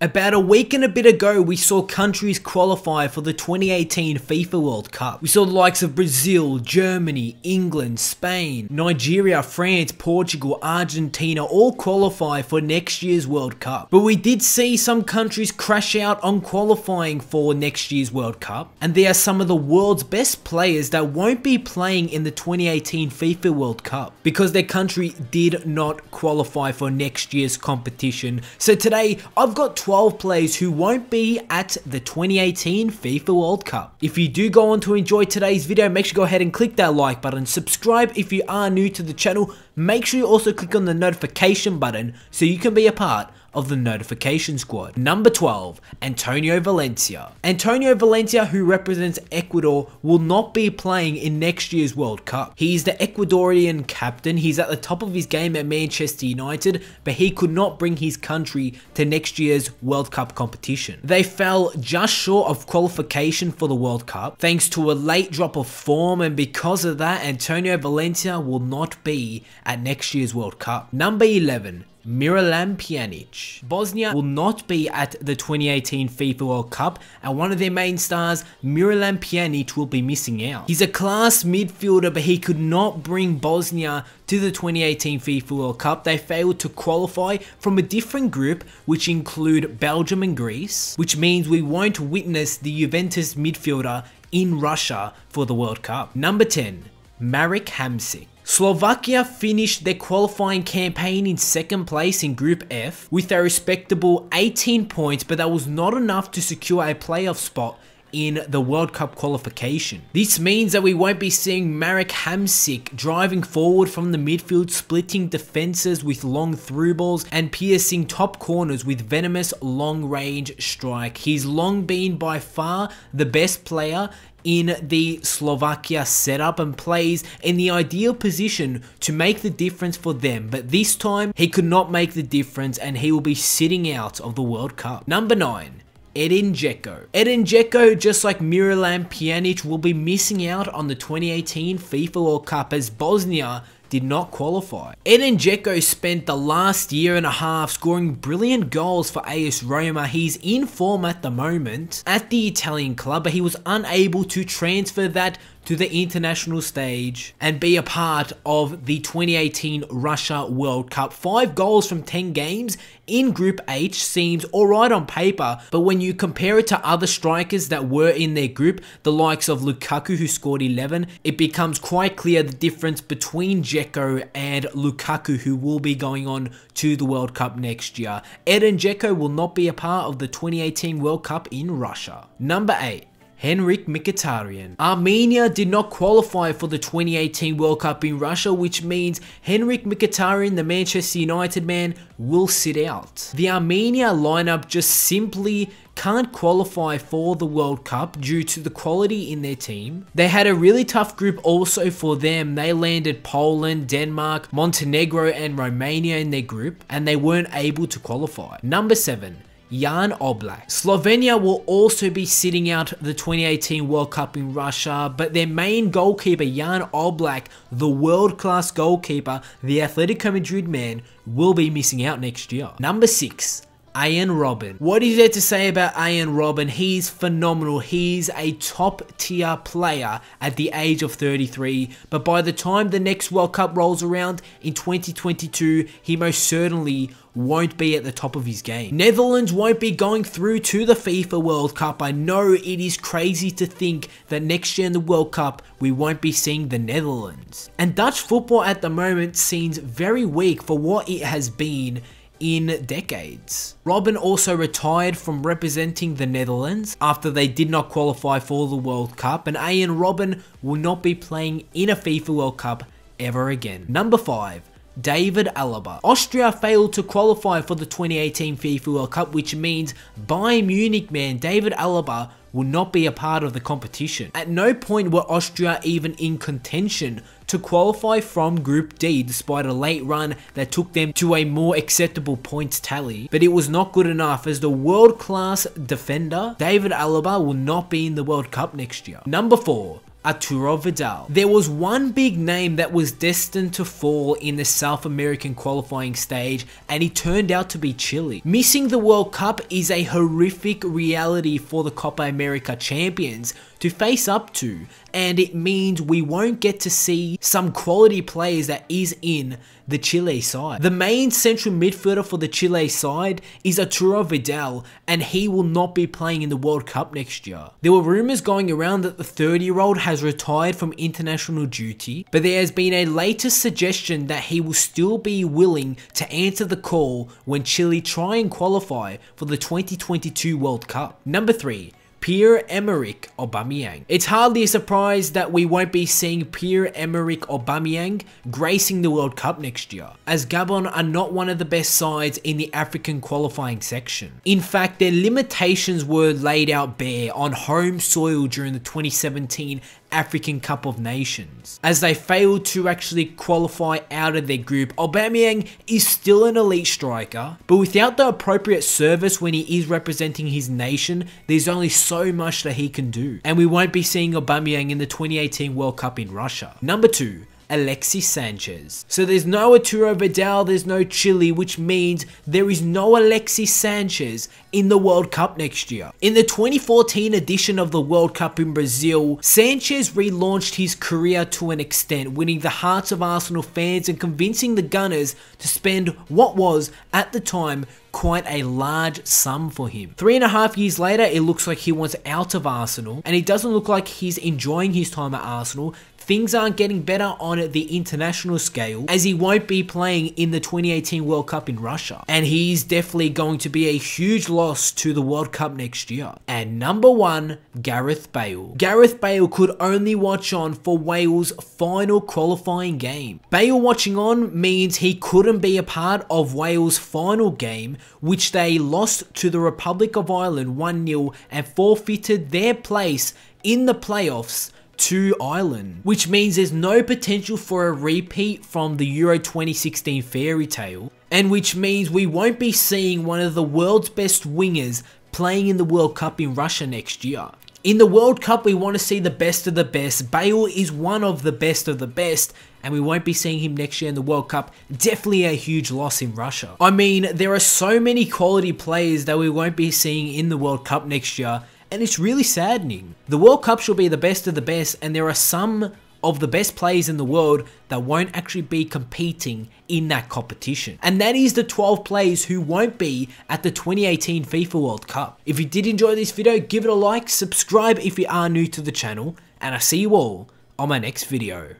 About a week and a bit ago, we saw countries qualify for the 2018 FIFA World Cup. We saw the likes of Brazil, Germany, England, Spain, Nigeria, France, Portugal, Argentina all qualify for next year's World Cup. But we did see some countries crash out on qualifying for next year's World Cup, and they are some of the world's best players that won't be playing in the 2018 FIFA World Cup because their country did not qualify for next year's competition. So today, I've got 12 players who won't be at the 2018 FIFA World Cup. If you do go on to enjoy today's video, make sure you go ahead and click that like button, subscribe if you are new to the channel, make sure you also click on the notification button so you can be a part of the notification squad. Number 12, Antonio Valencia. Antonio Valencia, who represents Ecuador, will not be playing in next year's World Cup. He is the Ecuadorian captain. He's at the top of his game at Manchester United, but he could not bring his country to next year's World Cup competition. They fell just short of qualification for the World Cup thanks to a late drop of form, and because of that, Antonio Valencia will not be at next year's World Cup. Number 11, Miralem Pjanic. Bosnia will not be at the 2018 FIFA World Cup, and one of their main stars, Miralem Pjanic, will be missing out. He's a class midfielder, but he could not bring Bosnia to the 2018 FIFA World Cup. They failed to qualify from a different group, which include Belgium and Greece, which means we won't witness the Juventus midfielder in Russia for the World Cup. Number 10, Marek Hamsik. Slovakia finished their qualifying campaign in second place in Group F with a respectable 18 points, but that was not enough to secure a playoff spot in the World Cup qualification. This means that we won't be seeing Marek Hamsik driving forward from the midfield, splitting defenses with long through balls and piercing top corners with venomous long range strike. He's long been by far the best player in the Slovakia setup and plays in the ideal position to make the difference for them, but this time he could not make the difference and he will be sitting out of the World Cup. Number 9, Edin Dzeko. Edin Dzeko, just like Miralem Pjanic, will be missing out on the 2018 FIFA World Cup as Bosnia did not qualify. Edin Dzeko spent the last year and a half scoring brilliant goals for AS Roma. He's in form at the moment at the Italian club, but he was unable to transfer that to the international stage and be a part of the 2018 Russia World Cup. 5 goals from 10 games in Group H seems alright on paper, but when you compare it to other strikers that were in their group, the likes of Lukaku, who scored 11, it becomes quite clear the difference between Dzeko and Lukaku, who will be going on to the World Cup next year. Edin Dzeko will not be a part of the 2018 World Cup in Russia. Number 8, Henrik Mkhitaryan. Armenia did not qualify for the 2018 World Cup in Russia, which means Henrik Mkhitaryan, the Manchester United man, will sit out. The Armenia lineup just simply can't qualify for the World Cup due to the quality in their team. They had a really tough group also for them. They landed Poland, Denmark, Montenegro and Romania in their group, and they weren't able to qualify. Number 7, Jan Oblak. Slovenia will also be sitting out the 2018 World Cup in Russia, but their main goalkeeper, Jan Oblak, the world-class goalkeeper, the Atletico Madrid man, will be missing out next year. Number 6, Arjen Robben. What is there to say about Arjen Robben? He's phenomenal. He's a top tier player at the age of 33, but by the time the next World Cup rolls around in 2022, he most certainly won't be at the top of his game. Netherlands won't be going through to the FIFA World Cup. I know it is crazy to think that next year in the World Cup we won't be seeing the Netherlands. And Dutch football at the moment seems very weak for what it has been in decades. Robben also retired from representing the Netherlands after they did not qualify for the World Cup, and Arjen Robben will not be playing in a FIFA World Cup ever again. Number 5, David Alaba. Austria failed to qualify for the 2018 FIFA World Cup, which means Bayern Munich man David Alaba will not be a part of the competition. At no point were Austria even in contention to qualify from Group D despite a late run that took them to a more acceptable points tally, but it was not good enough as the world-class defender David Alaba will not be in the World Cup next year. Number 4, Arturo Vidal. There was one big name that was destined to fall in the South American qualifying stage, and he turned out to be Chile. Missing the World Cup is a horrific reality for the Copa America champions to face up to, and it means we won't get to see some quality players that is in the Chile side. The main central midfielder for the Chile side is Arturo Vidal, and he will not be playing in the World Cup next year. There were rumours going around that the 30-year-old has retired from international duty, but there has been a latest suggestion that he will still be willing to answer the call when Chile try and qualify for the 2022 World Cup. Number 3. Pierre-Emerick Aubameyang. It's hardly a surprise that we won't be seeing Pierre-Emerick Aubameyang gracing the World Cup next year, as Gabon are not one of the best sides in the African qualifying section. In fact, their limitations were laid out bare on home soil during the 2017 African Cup of Nations. As they failed to actually qualify out of their group, Aubameyang is still an elite striker, but without the appropriate service when he is representing his nation, there's only so much that he can do. And we won't be seeing Aubameyang in the 2018 World Cup in Russia. Number 2. Alexis Sanchez. So there's no Arturo Vidal, there's no Chile, which means there is no Alexis Sanchez in the World Cup next year. In the 2014 edition of the World Cup in Brazil, Sanchez relaunched his career to an extent, winning the hearts of Arsenal fans and convincing the Gunners to spend what was, at the time, quite a large sum for him. 3.5 years later, it looks like he wants out of Arsenal, and it doesn't look like he's enjoying his time at Arsenal. Things aren't getting better on the international scale, as he won't be playing in the 2018 World Cup in Russia. And he's definitely going to be a huge loss to the World Cup next year. And number 1, Gareth Bale. Gareth Bale could only watch on for Wales' final qualifying game. Bale watching on means he couldn't be a part of Wales' final game, which they lost to the Republic of Ireland 1-0 and forfeited their place in the playoffs to Ireland, which means there's no potential for a repeat from the Euro 2016 fairy tale, and which means we won't be seeing one of the world's best wingers playing in the World Cup in Russia next year. In the World Cup, we want to see the best of the best. Bale is one of the best, and we won't be seeing him next year in the World Cup. Definitely a huge loss in Russia. I mean, there are so many quality players that we won't be seeing in the World Cup next year, and it's really saddening. The World Cup should be the best of the best, and there are some of the best players in the world that won't actually be competing in that competition. And that is the 12 players who won't be at the 2018 FIFA World Cup. If you did enjoy this video, give it a like, subscribe if you are new to the channel, and I'll see you all on my next video.